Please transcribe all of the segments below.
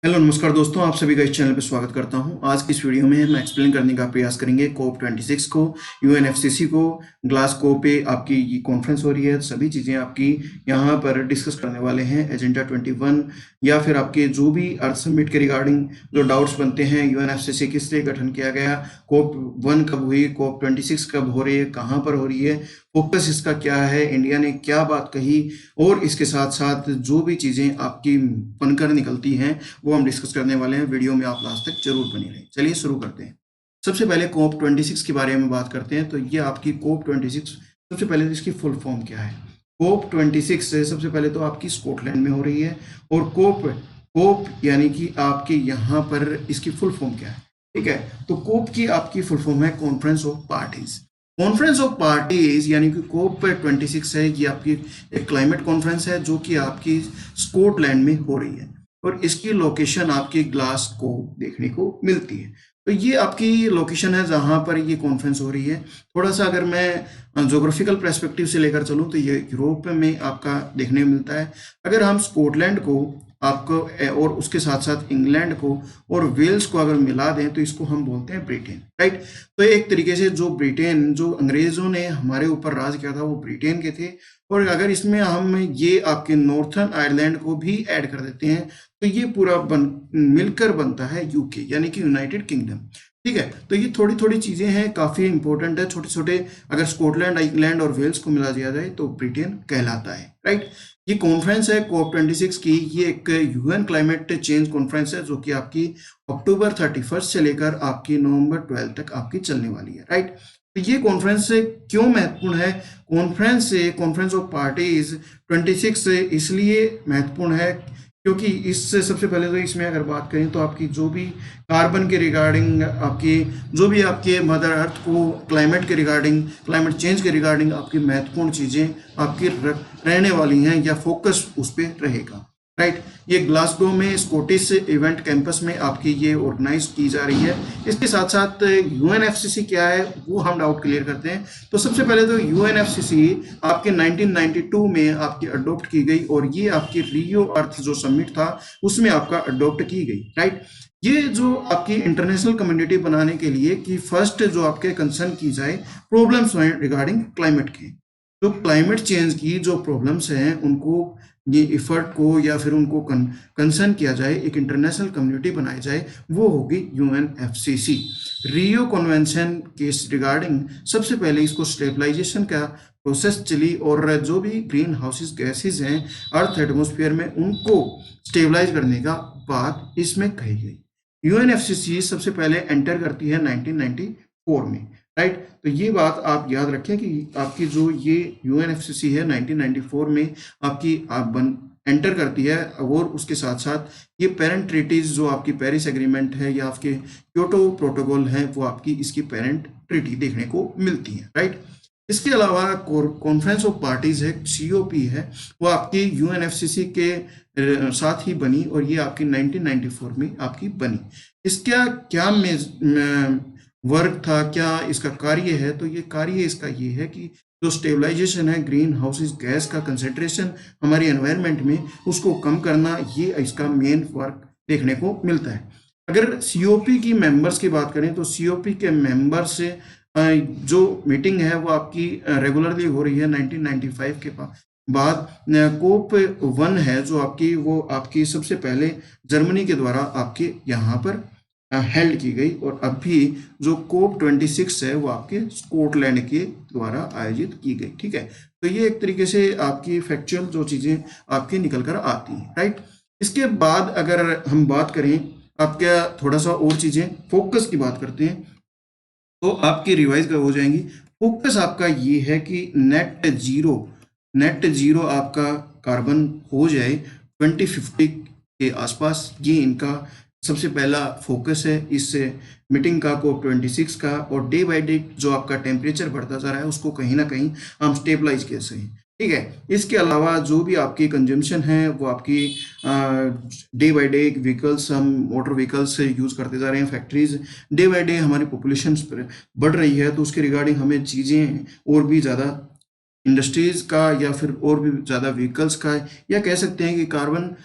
Hello नमस्कार दोस्तों, आप सभी का इस चैनल पे स्वागत करता हूं। आज की इस वीडियो में हम एक्सप्लेन करने का प्रयास करेंगे कोप 26 को, यूएनएफसीसी को। ग्लासगो पे आपकी ये कॉन्फ्रेंस हो रही है, सभी चीज़ें आपकी यहाँ पर डिस्कस करने वाले हैं। एजेंडा 21 या फिर आपके जो भी अर्थ समिट के रिगार्डिंग जो डाउट्स बनते हैं, यूएनएफसीसी किस लिए गठन किया गया, कोप 1 कब हुई, कोप 26 कब हो रही है, कहाँ पर हो रही है, फोकस इसका क्या है, इंडिया ने क्या बात कही, और इसके साथ साथ जो भी चीज़ें आपकी बनकर निकलती हैं वो हम डिस्कस करने वाले हैं। वीडियो में आप लास्ट तक जरूर बने रहें। चलिए शुरू करते हैं। सबसे पहले कोप 26 के बारे में बात करते हैं। तो ये आपकी कोप 26, सबसे पहले तो इसकी फुल फॉर्म क्या है। कोप 26 से सबसे पहले तो आपकी स्कॉटलैंड में हो रही है, और कोप कोप यानी कि आपके यहाँ पर इसकी फुल फॉर्म क्या है, ठीक है। तो कोप की आपकी फुल फॉर्म है conference of parties. Conference of parties यानी कि कोप 26 है, ये आपकी एक क्लाइमेट कॉन्फ्रेंस है जो कि आपकी स्कॉटलैंड में हो रही है, और इसकी लोकेशन आपकी ग्लासगो देखने को मिलती है। तो ये आपकी लोकेशन है जहाँ पर ये कॉन्फ्रेंस हो रही है। थोड़ा सा अगर मैं ज्योग्राफिकल पर्सपेक्टिव से लेकर चलूँ तो ये यूरोप में आपका देखने को मिलता है। अगर हम स्कॉटलैंड को आपको और उसके साथ साथ इंग्लैंड को और वेल्स को अगर मिला दें तो इसको हम बोलते हैं ब्रिटेन, राइट। तो एक तरीके से जो ब्रिटेन, जो अंग्रेजों ने हमारे ऊपर राज किया था वो ब्रिटेन के थे। और अगर इसमें हम ये आपके नॉर्थर्न आयरलैंड को भी ऐड कर देते हैं तो ये पूरा मिलकर बनता है यूके यानी कि यूनाइटेड किंगडम, ठीक है। तो ये थोड़ी थोड़ी चीजें हैं, काफी इंपॉर्टेंट है, छोटे छोटे। अगर स्कॉटलैंड, इंग्लैंड और वेल्स को मिला दिया जाए तो ब्रिटेन कहलाता है, राइट। ये कॉन्फ्रेंस है कोप 26 की, ये एक यूएन क्लाइमेट चेंज कॉन्फ्रेंस है जो कि आपकी अक्टूबर 31 से लेकर आपकी नवंबर 12 तक आपकी चलने वाली है, राइट। तो ये कॉन्फ्रेंस क्यों महत्वपूर्ण है? कॉन्फ्रेंस ऑफ पार्टीज 26 इसलिए महत्वपूर्ण है क्योंकि इससे सबसे पहले तो इसमें अगर बात करें तो आपकी जो भी कार्बन के रिगार्डिंग, आपकी जो भी आपके मदर अर्थ को क्लाइमेट के रिगार्डिंग, क्लाइमेट चेंज के रिगार्डिंग आपकी महत्वपूर्ण चीज़ें आपकी रहने वाली हैं या फोकस उस पर रहेगा, राइट। ये ग्लासगो में स्कॉटिश इवेंट कैंपस में आपकी ये ऑर्गेनाइज की जा रही है। इसके साथ साथ यूएनएफसीसी क्या है वो हम डाउट क्लियर करते हैं। तो सबसे पहले तो यूएनएफसीसी आपके 1992 में आपकी अडॉप्ट की गई, और ये आपकी रियो अर्थ जो समिट था उसमें आपका अडॉप्ट की गई, राइट। ये जो आपकी इंटरनेशनल कम्युनिटी बनाने के लिए कि फर्स्ट जो आपके कंसर्न की जाए प्रॉब्लम्स रिगार्डिंग क्लाइमेट के, तो क्लाइमेट चेंज की जो प्रॉब्लम्स हैं उनको ये इफर्ट को या फिर उनको कंसर्न किया जाए, एक इंटरनेशनल कम्युनिटी बनाई जाए, वो होगी यूएनएफसीसी। रियो कन्वेंशन के रिगार्डिंग सबसे पहले इसको स्टेबलाइजेशन का प्रोसेस चली, और जो भी ग्रीन हाउसेस गैसेज हैं अर्थ एटमॉस्फेयर में उनको स्टेबलाइज करने का बात इसमें कही गई। यूएनएफसीसी सबसे पहले एंटर करती है 1994 में, राइट। तो ये बात आप याद रखें कि आपकी जो ये यूएनएफसीसी है 1994 में आपकी एंटर करती है, और उसके साथ साथ ये पेरेंट ट्रीटीज जो आपकी पेरिस एग्रीमेंट है या आपके क्योटो प्रोटोकॉल है वो आपकी इसकी पेरेंट ट्रीटी देखने को मिलती है, राइट। इसके अलावा कॉन्फ्रेंस ऑफ पार्टीज है, सीओपी है, वो आपकी यूएनएफसीसी के साथ ही बनी, और ये आपकी 1994 में आपकी बनी। इसका क्या वर्क था, क्या इसका कार्य है? तो ये कार्य इसका ये है कि जो स्टेबलाइजेशन है, ग्रीन हाउसेस गैस का कंसेंट्रेशन हमारी एनवायरनमेंट में उसको कम करना, ये इसका मेन वर्क देखने को मिलता है। अगर सीओपी की मेंबर्स की बात करें तो सीओपी के मेंबर्स से जो मीटिंग है वो आपकी रेगुलरली हो रही है 1995 के बाद। कोप 1 है जो आपकी, वो आपकी सबसे पहले जर्मनी के द्वारा आपके यहाँ पर हेल्ड की गई, और अभी जो कोप 26 है वो आपके स्कॉटलैंड के द्वारा आयोजित की गई, ठीक है। तो ये एक तरीके से आपकी फैक्चुअल जो चीज़ें आपकी निकल कर आती हैं, राइट। इसके बाद अगर हम बात करें आपका थोड़ा सा और चीज़ें, फोकस की बात करते हैं तो आपकी रिवाइज हो जाएंगी। फोकस आपका ये है कि नेट जीरो आपका कार्बन हो जाए 2050 के आसपास, ये इनका सबसे पहला फोकस है इस मीटिंग का, कोप 26 का। और डे बाय डे जो आपका टेम्परेचर बढ़ता जा रहा है उसको कहीं ना कहीं हम स्टेबलाइज कैसे हैं, ठीक है। इसके अलावा जो भी आपकी कंजम्पशन है वो आपकी डे बाय डे व्हीकल्स, हम मोटर व्हीकल्स यूज़ करते जा रहे हैं, फैक्ट्रीज डे बाय डे हमारी पॉपुलेशन बढ़ रही है, तो उसके रिगार्डिंग हमें चीज़ें और भी ज़्यादा इंडस्ट्रीज का या फिर और भी ज़्यादा व्हीकल्स का, या कह सकते हैं कि कार्बन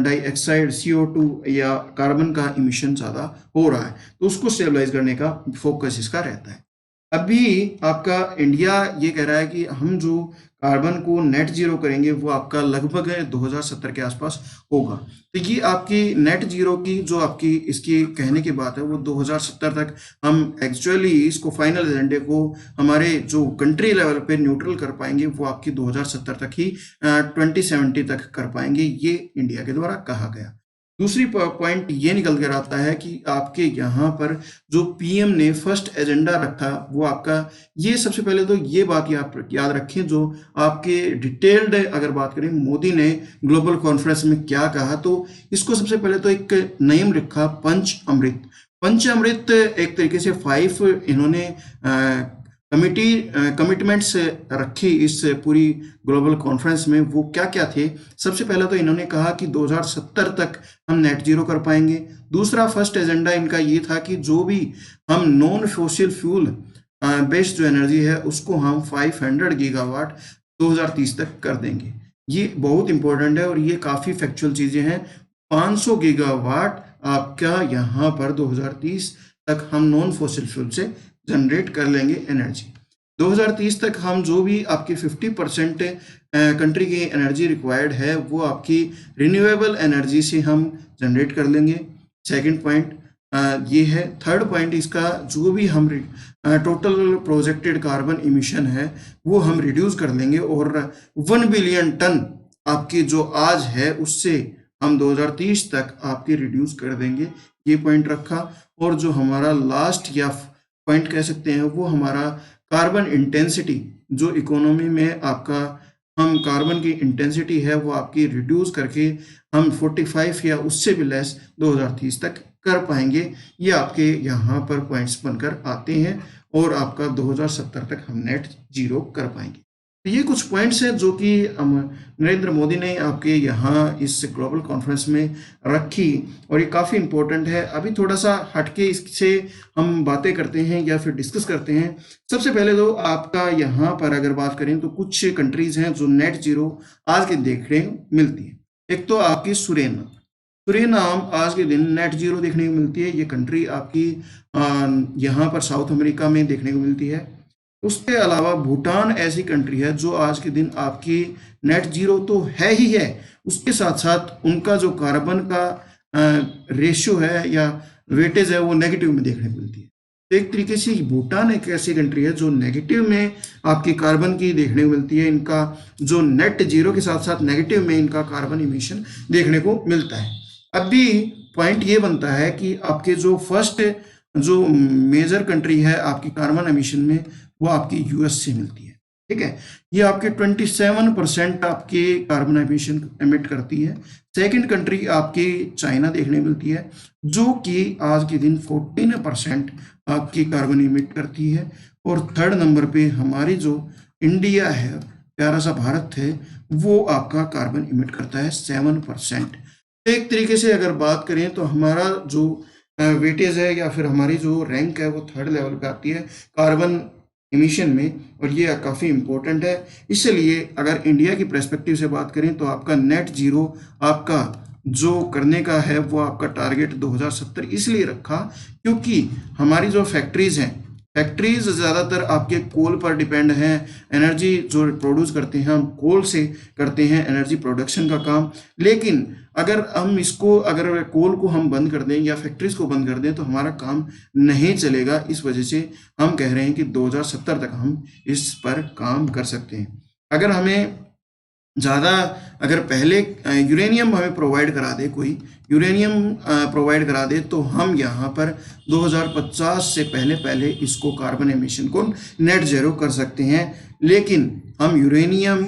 डाइऑक्साइड CO2 या कार्बन का इमिशन ज़्यादा हो रहा है, तो उसको स्टेबलाइज करने का फोकस इसका रहता है। अभी आपका इंडिया ये कह रहा है कि हम जो कार्बन को नेट जीरो करेंगे वो आपका लगभग 2070 के आसपास होगा। तो ये आपकी नेट जीरो की जो आपकी इसकी कहने की बात है वो 2070 तक हम एक्चुअली इसको फाइनल एजेंडे को हमारे जो कंट्री लेवल पे न्यूट्रल कर पाएंगे वो आपकी 2070 तक ही 2070 तक कर पाएंगे, ये इंडिया के द्वारा कहा गया। दूसरी पॉइंट ये निकल कर आता है कि आपके यहाँ पर जो पीएम ने फर्स्ट एजेंडा रखा वो आपका, ये सबसे पहले तो ये बात याद रखें, जो आपके डिटेल्ड अगर बात करें मोदी ने ग्लोबल कॉन्फ्रेंस में क्या कहा, तो इसको सबसे पहले तो एक नेम रखा पंच अमृत। पंच अमृत एक तरीके से 5 इन्होंने कमिटमेंट्स रखी इस पूरी ग्लोबल कॉन्फ्रेंस में। वो क्या क्या थे? सबसे पहले तो इन्होंने कहा कि 2070 तक हम नेट जीरो कर पाएंगे। दूसरा फर्स्ट एजेंडा इनका ये था कि जो भी हम नॉन फॉसिल फ्यूल बेस्ड जो एनर्जी है उसको हम 500 गीगावाट 2030 तक कर देंगे। ये बहुत इंपॉर्टेंट है और ये काफ़ी फैक्चुअल चीज़ें हैं। 500 गीगावाट आपका यहाँ पर 2030 तक हम नॉन फॉसिल फ्यूल से जनरेट कर लेंगे एनर्जी। 2030 तक हम जो भी आपकी 50% कंट्री की एनर्जी रिक्वायर्ड है वो आपकी रिन्यूएबल एनर्जी से हम जनरेट कर लेंगे। सेकंड पॉइंट ये है। थर्ड पॉइंट इसका, जो भी हम टोटल प्रोजेक्टेड कार्बन इमिशन है वो हम रिड्यूस कर लेंगे और 1 बिलियन टन आपकी जो आज है उससे हम 2030 तक आपकी रिड्यूस कर देंगे, ये पॉइंट रखा। और जो हमारा लास्ट या पॉइंट कह सकते हैं वो हमारा कार्बन इंटेंसिटी, जो इकोनॉमी में आपका हम कार्बन की इंटेंसिटी है वो आपकी रिड्यूस करके हम 45 या उससे भी लेस 2030 तक कर पाएंगे। ये आपके यहाँ पर पॉइंट्स बनकर आते हैं और आपका 2070 तक हम नेट जीरो कर पाएंगे। तो ये कुछ पॉइंट्स हैं जो कि नरेंद्र मोदी ने आपके यहाँ इस ग्लोबल कॉन्फ्रेंस में रखी और ये काफ़ी इम्पोर्टेंट है। अभी थोड़ा सा हटके इससे हम बातें करते हैं या फिर डिस्कस करते हैं। सबसे पहले तो आपका यहाँ पर अगर बात करें तो कुछ कंट्रीज हैं जो नेट जीरो आज के देखने को मिलती है। एक तो आपकी सुरेनाम आज के दिन नेट जीरो देखने को मिलती है। ये कंट्री आपकी यहाँ पर साउथ अमेरिका में देखने को मिलती है। उसके अलावा भूटान ऐसी कंट्री है जो आज के दिन आपकी नेट जीरो तो है ही है, उसके साथ साथ उनका जो कार्बन का रेशियो है या वेटेज है वो नेगेटिव में देखने को मिलती है। तो एक तरीके से भूटान एक ऐसी कंट्री है जो नेगेटिव में आपकी कार्बन की देखने को मिलती है। इनका जो नेट जीरो के साथ साथ नेगेटिव में इनका कार्बन इमिशन देखने को मिलता है। अभी पॉइंट ये बनता है कि आपके जो फर्स्ट जो मेजर कंट्री है आपकी कार्बन एमिशन में वो आपकी यूएस से मिलती है। ठीक है, ये आपके 27% आपके कार्बन एमिशन एमिट करती है। सेकंड कंट्री आपकी चाइना देखने मिलती है जो कि आज के दिन 14% आपकी कार्बन इमिट करती है। और थर्ड नंबर पे हमारी जो इंडिया है, प्यारा सा भारत है, वो आपका कार्बन इमिट करता है 7%। एक तरीके से अगर बात करें तो हमारा जो वेटेज है या फिर हमारी जो रैंक है वो थर्ड लेवल पे आती है कार्बन इमिशन में, और ये काफ़ी इम्पोर्टेंट है। इसलिए अगर इंडिया की पर्सपेक्टिव से बात करें तो आपका नेट जीरो आपका जो करने का है वो आपका टारगेट 2070 इसलिए रखा क्योंकि हमारी जो फैक्ट्रीज हैं, फैक्ट्रीज ज़्यादातर आपके कोल पर डिपेंड हैं। एनर्जी जो प्रोड्यूस करते हैं हम कोल से करते हैं एनर्जी प्रोडक्शन का काम। लेकिन अगर हम इसको अगर कोल को हम बंद कर दें या फैक्ट्रीज को बंद कर दें तो हमारा काम नहीं चलेगा। इस वजह से हम कह रहे हैं कि 2070 तक हम इस पर काम कर सकते हैं। अगर हमें ज़्यादा अगर पहले यूरेनियम हमें प्रोवाइड करा दे, कोई यूरेनियम प्रोवाइड करा दे तो हम यहाँ पर 2050 से पहले इसको कार्बन एमिशन को नेट जीरो कर सकते हैं। लेकिन हम यूरेनियम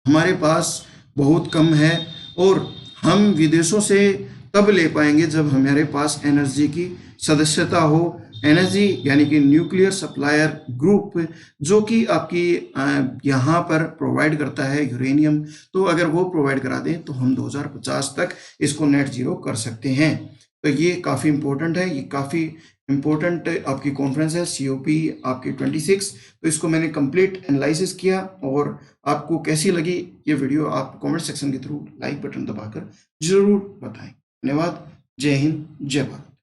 हमारे पास बहुत कम है और हम विदेशों से तब ले पाएंगे जब हमारे पास एनर्जी की सदस्यता हो। एनर्जी यानी कि न्यूक्लियर सप्लायर ग्रुप जो कि आपकी यहाँ पर प्रोवाइड करता है यूरेनियम, तो अगर वो प्रोवाइड करा दें तो हम 2050 तक इसको नेट जीरो कर सकते हैं। तो ये काफ़ी इम्पोर्टेंट है, ये काफ़ी इम्पोर्टेंट आपकी कॉन्फ्रेंस है COP आपकी 26। तो इसको मैंने कंप्लीट एनालिसिस किया और आपको कैसी लगी ये वीडियो आप कमेंट सेक्शन के थ्रू लाइक बटन दबाकर जरूर बताएं। धन्यवाद। जय हिंद, जय भारत।